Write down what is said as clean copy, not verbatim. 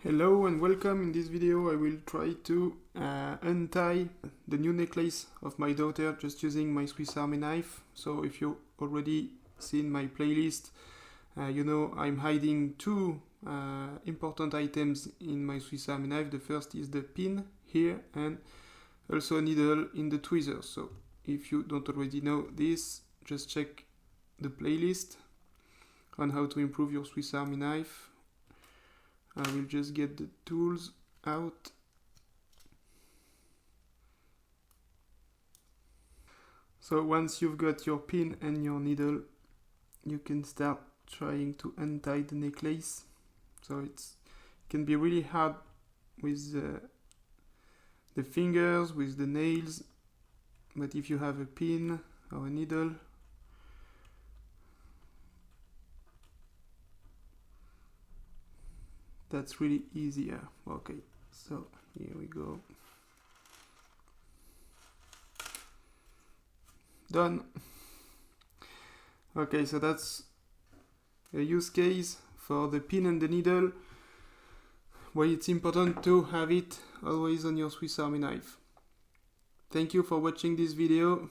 Hello and welcome. In this video I will try to untie the new necklace of my daughter just using my Swiss Army knife. So if you already seen my playlist, you know I'm hiding two important items in my Swiss Army knife. The first is the pin here and also a needle in the tweezers. So if you don't already know this, just check the playlist on how to improve your Swiss Army knife. I will just get the tools out. So once you've got your pin and your needle, you can start trying to untie the necklace. So it can be really hard with the fingers, with the nails, but if you have a pin or a needle, that's really easier. Okay, so here we go. Done. Okay, so that's a use case for the pin and the needle, why it's important to have it always on your Swiss Army knife. Thank you for watching this video.